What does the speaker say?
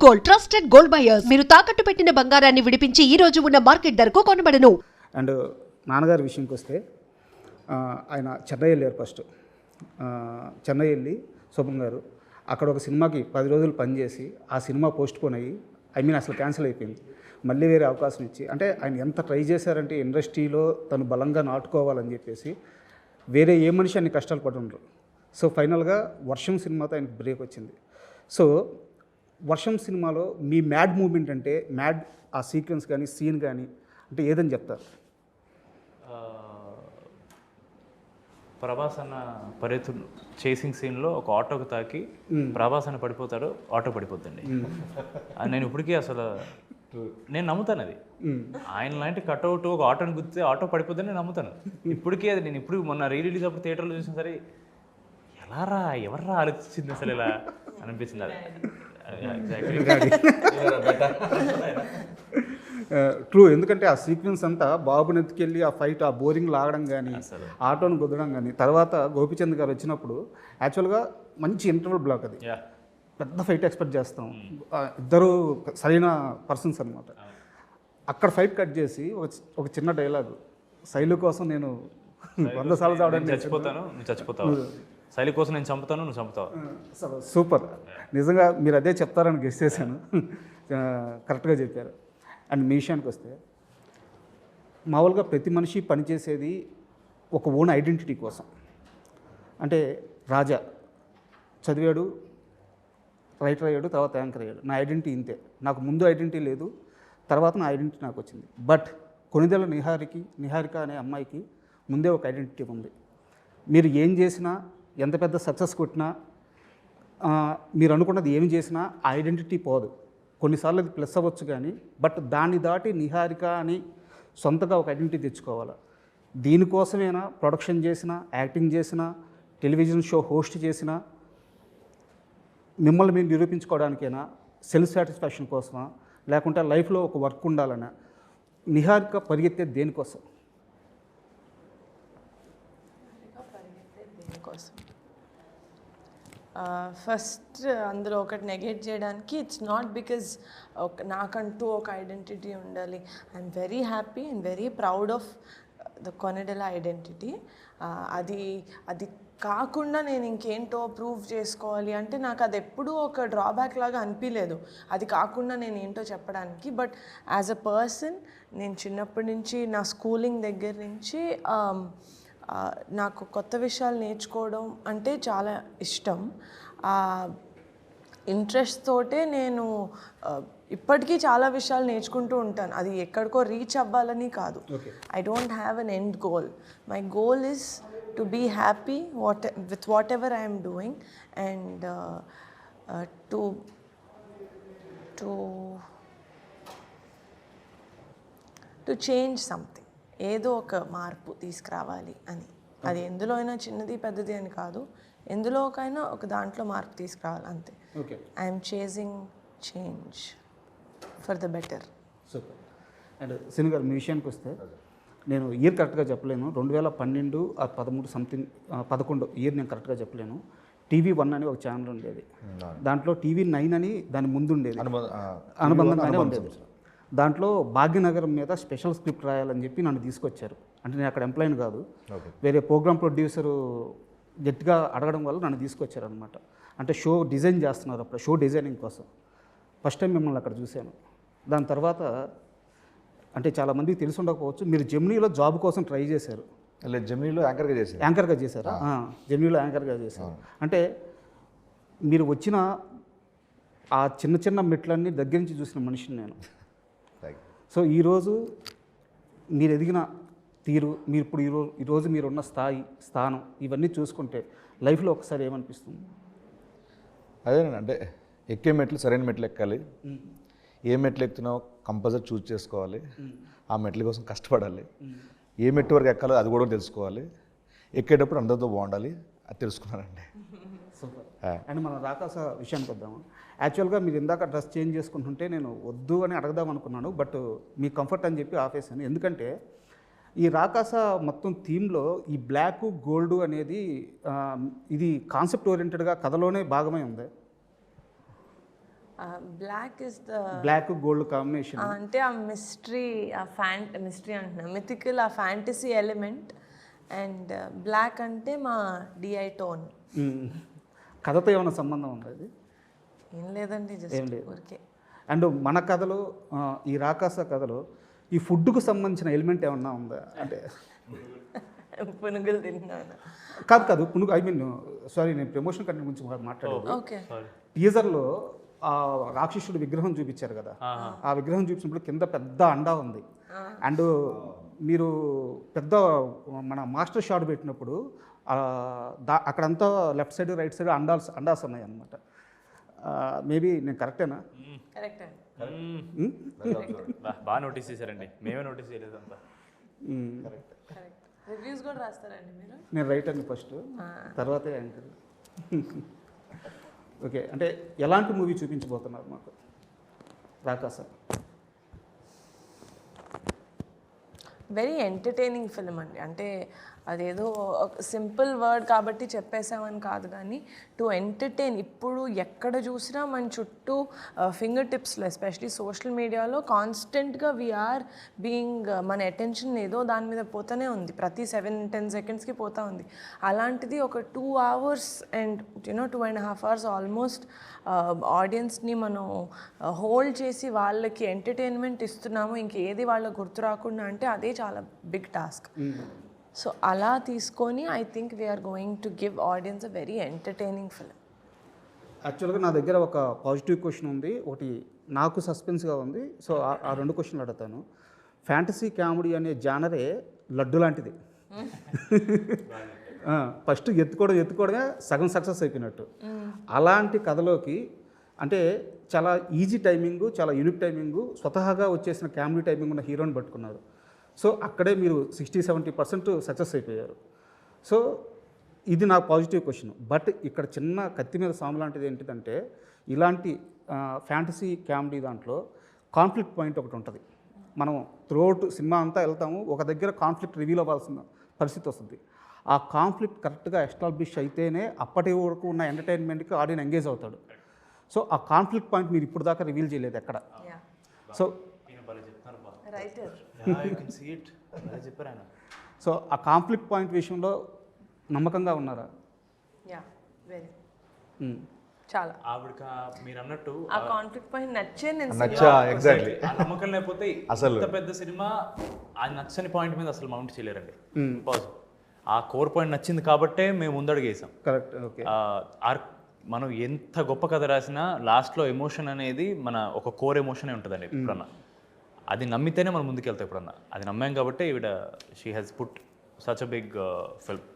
Gold, trusted gold buyers. మీరు తాకట్టు పెట్టిన బంగారాన్ని విడిపించి ఈ రోజు ఉన్న మార్కెట్ ధరకు కొనబడను. అండ్ నాన్నగారి విషయంకి వస్తే ఆయన చెన్నై వెళ్ళారు ఫస్ట్. చెన్నై వెళ్ళి శుభం గారు అక్కడ ఒక సినిమాకి 10 రోజులు పనిచేసి ఆ సినిమా పోస్ట్ పోన్ అయ్యి అసలు క్యాన్సిల్ అయిపోయింది. మళ్ళీ వేరే అవకాశం ఇచ్చి అంటే ఆయన ఎంత ట్రై చేశారంటే ఇండస్ట్రీలో తను బలంగా నాటుకోవాలని చెప్పేసి వేరే ఏ మనిషి అన్ని కష్టాలు పడి ఉండరు. సో ఫైనల్గా వర్షం సినిమాతో ఆయనకు బ్రేక్ వచ్చింది. సో వర్షం సినిమాలో మీ మ్యాడ్ మూమెంట్ అంటే మ్యాడ్ ఆ సీక్వెన్స్ కానీ సీన్ కానీ అంటే ఏదని చెప్తారు? ప్రభాస్ అన్న పరిగెత్తు చేసింగ్ సీన్లో ఒక ఆటోకి తాకి ప్రభాస్ అన్న పడిపోతాడు, ఆటో పడిపోతుంది. అది నేను ఇప్పటికీ అసలు నేను నమ్ముతాను. అది ఆయన లాంటి కట్అవుట్ ఒక ఆటోని గుర్తితే ఆటో పడిపోద్దని నేను నమ్ముతాను ఇప్పటికీ. అది నేను ఇప్పుడు మొన్న రిలీజ్ అప్పుడు థియేటర్లో చూసిన సరే ఎలారా ఎవర్రా ఆలోచించింది అసలు ఇలా అనిపించింది. అది ట్రూ. ఎందుకంటే ఆ సీక్వెన్స్ అంతా బాబుని ఎత్తుకెళ్ళి ఆ ఫైట్ ఆ బోరింగ్ లాగడం కానీ ఆటోను కుదరడం కానీ తర్వాత గోపిచంద్ గారు వచ్చినప్పుడు యాక్చువల్గా మంచి ఇంటర్వల్ బ్లాక్ అది పెద్ద ఫైట్ ఎక్స్పెక్ట్ చేస్తాం. ఇద్దరు సరైన పర్సన్స్ అనమాట. అక్కడ ఫైట్ కట్ చేసి ఒక చిన్న డైలాగ్ శైలు కోసం నేను 100 సార్లు చావడానికి చచ్చిపోతాను, నువ్వు చచ్చిపోతావు, శైలి కోసం నేను చంపుతాను, నువ్వు చంపుతావు. సూపర్. నిజంగా మీరు అదే చెప్తారని గెస్ చేశాను. కరెక్ట్గా చెప్పారు. అండ్ మీ విషయానికి వస్తే మామూలుగా ప్రతి మనిషి పనిచేసేది ఒక ఓన్ ఐడెంటిటీ కోసం. అంటే రాజా చదివాడు, రైటర్ అయ్యాడు, తర్వాత యాంకర్ అయ్యాడు. నా ఐడెంటిటీ ఇంతే. నాకు ముందు ఐడెంటిటీ లేదు, తర్వాత నా ఐడెంటిటీ నాకు వచ్చింది. బట్ కొనిదెల నిహారిక అనే అమ్మాయికి ముందే ఒక ఐడెంటిటీ ఉంది. మీరు ఏం చేసినా ఎంత పెద్ద సక్సెస్ కొట్టినా మీరు అనుకున్నది ఏమి చేసినా ఆ ఐడెంటిటీ పోదు. కొన్నిసార్లు అది ప్లస్ అవ్వచ్చు కానీ బట్ దాన్ని దాటి నిహారిక అని సొంతగా ఒక ఐడెంటిటీ తెచ్చుకోవాలి. దీనికోసమైనా ప్రొడక్షన్ చేసినా, యాక్టింగ్ చేసినా, టెలివిజన్ షో హోస్ట్ చేసినా, మిమ్మల్ని మీరు నిరూపించుకోవడానికైనా, సెల్ఫ్ సాటిస్ఫాక్షన్ కోసమా, లేకుంటే లైఫ్లో ఒక వర్క్ ఉండాలన్నా నిహారిక పరిగెత్తేది దేనికోసం? ఫస్ట్ అందులో ఒకటి నెగెట్ చేయడానికి ఇట్స్ నాట్ బికాజ్ నాకంటూ ఒక ఐడెంటిటీ ఉండాలి. I'm very happy and very proud of the Konidela identity. అది కాకుండా నేను ఇంకేంటో ప్రూవ్ చేసుకోవాలి అంటే నాకు అది ఎప్పుడూ ఒక డ్రాబ్యాక్ లాగా అనిపించలేదు. అది కాకుండా నేను ఏంటో చెప్పడానికి. బట్ యాజ్ అ పర్సన్ నేను చిన్నప్పటి నుంచి నా స్కూలింగ్ దగ్గర నుంచి నాకు కొత్త విషయాలు నేర్చుకోవడం అంటే చాలా ఇష్టం. ఇంట్రెస్ట్ తోటే నేను ఇప్పటికీ చాలా విషయాలు నేర్చుకుంటూ ఉంటాను. అది ఎక్కడికో రీచ్ అవ్వాలని కాదు. I don't have an end goal. My goal is to be happy with whatever I am doing and to change something. ఏదో ఒక మార్పు తీసుకురావాలి అని. అది ఎందులో అయినా చిన్నది పెద్దది అని కాదు, ఎందులోకైనా ఒక దాంట్లో మార్పు తీసుకురావాలి అంతే. I'm chasing change for the better. Super. And Sini గారు మీ విషయానికి వస్తే నేను ఇయర్ కరెక్ట్గా చెప్పలేను, 2012 13 సంథింగ్ 11 ఇయర్ నేను కరెక్ట్గా చెప్పలేను. TV1 అని ఒక ఛానల్ ఉండేది. దాంట్లో TV9 అని దాని ముందు ఉండేది, అనుబంధంగానే ఉండేది. దాంట్లో భాగ్యనగరం మీద స్పెషల్ స్క్రిప్ట్ రాయాలని చెప్పి నన్ను తీసుకొచ్చారు. అంటే నేను అక్కడ ఎంప్లాయిని కాదు, వేరే ప్రోగ్రామ్ ప్రొడ్యూసరు గట్టిగా అడగడం వల్ల నన్ను తీసుకొచ్చారనమాట. అంటే షో డిజైన్ చేస్తున్నారు అప్పుడు, షో డిజైనింగ్ కోసం. ఫస్ట్ టైం మిమ్మల్ని అక్కడ చూశాను. దాని తర్వాత అంటే చాలామందికి తెలిసి ఉండకపోవచ్చు, మీరు జెమినీలో జాబ్ కోసం ట్రై చేశారు. జెమినీలో యాంకర్గా చేశారా? జెమినీలో యాంకర్గా చేశారు. అంటే మీరు వచ్చిన ఆ చిన్న చిన్న మెట్లన్నీ దగ్గర నుంచి చూసిన మనిషిని నేను. సో ఈరోజు మీరు ఎదిగిన తీరు, మీరు ఇప్పుడు ఈరోజు మీరున్న స్థానం ఇవన్నీ చూసుకుంటే లైఫ్లో ఒకసారి ఏమనిపిస్తుంది? అదేనండి, అంటే ఎక్కే మెట్లు సరైన మెట్లు ఎక్కాలి. ఏ మెట్లు ఎక్కుతున్నావు కంపల్సరీ చూస్ చేసుకోవాలి. ఆ మెట్ల కోసం కష్టపడాలి. ఏ మెట్టు వరకు ఎక్కాలో అది కూడా తెలుసుకోవాలి. ఎక్కేటప్పుడు అందరితో బాగుండాలి, అది తెలుసుకున్నానండి. సూపర్. అండ్ మనం రాకాస విషయానికి వద్దాము. యాక్చువల్గా మీరు ఇందాక డ్రెస్ చేంజ్ చేసుకుంటుంటే నేను వద్దు అని అడగదాం అనుకున్నాను, బట్ మీ కంఫర్ట్ అని చెప్పి ఆపేసాను. ఎందుకంటే ఈ రాకాస మొత్తం థీమ్లో ఈ బ్లాక్ గోల్డ్ అనేది ఇది కాన్సెప్ట్ ఓరియంటెడ్గా కథలోనే భాగమై ఉంది. Black is the black gold combination. అంటే ఆ మిస్టరీ, ఆ మిస్టరీ అంటున్నా, మిథికల్, ఆ ఫ్యాంటసీ ఎలిమెంట్. అండ్ బ్లాక్ అంటే మా డిఐ టోన్. కథతో ఏమైనా సంబంధం ఉందా అది? ఏం లేదండి, ఏం జస్ట్ లేదు. ఊరికే. అండ్ మన కథలో ఈ రాకాస కథలో ఈ ఫుడ్కు సంబంధించిన ఎలిమెంట్ ఏమన్నా ఉందా? అంటే పునుగులు తిన్నాను. కాదు పునుగు, ఐ మీన్ సారీ, నేను ప్రమోషన్ కంటెంట్ గురించి మాట్లాడాను. ఓకే. టీజర్లో ఆ రాక్షసుడు విగ్రహం చూపించారు కదా, ఆ విగ్రహం చూపించినప్పుడు కింద పెద్ద అండా ఉంది. అండ్ మీరు పెద్ద మన మాస్టర్ షాట్ పెట్టినప్పుడు అక్కడంతా లెఫ్ట్ సైడ్ రైట్ సైడ్ అండాస్ ఉన్నాయి అన్నమాట. మేబీ నేను కరెక్టేనా? కరెక్ట్ అండి. బాగా నోటీస్ చేశారండి, మేమే నోటీస్ చేయలేదు అంతా. కరెక్ట్. రివ్యూస్ కూడా రాస్తారండి మీరు? నేను రైటర్ని ఫస్ట్, తర్వాతే యాంకర్. ఓకే, అంటే ఎలాంటి మూవీ చూపించబోతున్నారు మాకు రాకాస? వెరీ ఎంటర్టైనింగ్ ఫిల్మ్ అండి. అంటే అదేదో సింపుల్ వర్డ్ కాబట్టి చెప్పేసామని కాదు, కానీ టు ఎంటర్టైన్. ఇప్పుడు ఎక్కడ చూసినా మన చుట్టూ ఫింగర్ టిప్స్లో, ఎస్పెషలీ సోషల్ మీడియాలో కాన్స్టెంట్గా వీఆర్ బీయింగ్, మన అటెన్షన్ ఏదో దాని మీద పోతూనే ఉంది. ప్రతి 7-10 సెకండ్స్కి పోతూ ఉంది. అలాంటిది ఒక 2 hours అండ్ 2.5 hours ఆల్మోస్ట్ ఆడియన్స్ని మనం హోల్డ్ చేసి వాళ్ళకి ఎంటర్టైన్మెంట్ ఇస్తున్నాము, ఇంకేది వాళ్ళకి గుర్తు రాకుండా అంటే అదే చాలా బిగ్ టాస్క్. సో అలా తీసుకొని I think we're going to give audience a very entertaining film. యాక్చువల్గా నా దగ్గర ఒక పాజిటివ్ క్వశ్చన్ ఉంది, ఒకటి నాకు సస్పెన్స్గా ఉంది. సో ఆ 2 క్వశ్చన్లు అడుగుతాను. ఫ్యాంటసీ కామెడీ అనే జానరే లడ్డు లాంటిది. ఫస్ట్ ఎత్తుకోవడమే సగం సక్సెస్ అయిపోయినట్టు. అలాంటి కథలోకి అంటే చాలా ఈజీ టైమింగ్, చాలా యూనిక్ టైమింగ్, స్వతహాగా వచ్చేసిన కామెడీ టైమింగ్ ఉన్న హీరోని పట్టుకున్నారు. సో అక్కడే మీరు 60-70% సక్సెస్ అయిపోయారు. సో ఇది నాకు పాజిటివ్ క్వశ్చన్. బట్ ఇక్కడ చిన్న కత్తి మీద సాము లాంటిది ఏంటిదంటే, ఇలాంటి ఫ్యాంటసీ కామెడీ దాంట్లో కాన్ఫ్లిక్ట్ పాయింట్ ఒకటి ఉంటుంది. మనం త్రూఅవుట్ సినిమా అంతా వెళ్తాము, ఒక దగ్గర కాన్ఫ్లిక్ట్ రివీల్ అవ్వాల్సిన పరిస్థితి వస్తుంది. ఆ కాన్ఫ్లిక్ట్ కరెక్ట్గా ఎస్టాబ్లిష్ అయితేనే అప్పటి వరకు ఉన్న ఎంటర్టైన్మెంట్కి ఆడియన్ ఎంగేజ్ అవుతాడు. సో ఆ కాన్ఫ్లిక్ట్ పాయింట్ మీరు ఇప్పుడు దాకా రివీల్ చేయలేదు ఎక్కడ. సో రైటర్ చెప్పారు. సో ఆ కాన్ఫ్లిక్ట్ పాయింట్ విషయంలో నమ్మకంగా ఉన్నారా? యా, వెరీ చాలా. ఆవిడకి మీరు అన్నట్టు ఆ కాన్ఫ్లిక్ట్ పాయింట్ నచ్చే నేను ఎగ్జాక్ట్లీ. ఆ నమ్మకం లేకపోతే అసలు ఇంత పెద్ద సినిమా ఆ నచ్చని పాయింట్ మీద అసలు మౌంట్ చేయలేరండి. ఆ కోర్ పాయింట్ నచ్చింది కాబట్టే మేము ముందడుగేసాం. కరెక్ట్. ఓకే. మనం ఎంత గొప్ప కథ రాసినా లాస్ట్లో ఎమోషన్ అనేది మన ఒక కోర్ ఎమోషనే ఉంటుందండి ఎప్పుడన్నా. అది నమ్మితేనే మనం ముందుకెళ్తాం ఎప్పుడన్నా. అది నమ్మాం కాబట్టి ఈవిడ she has put such a big film.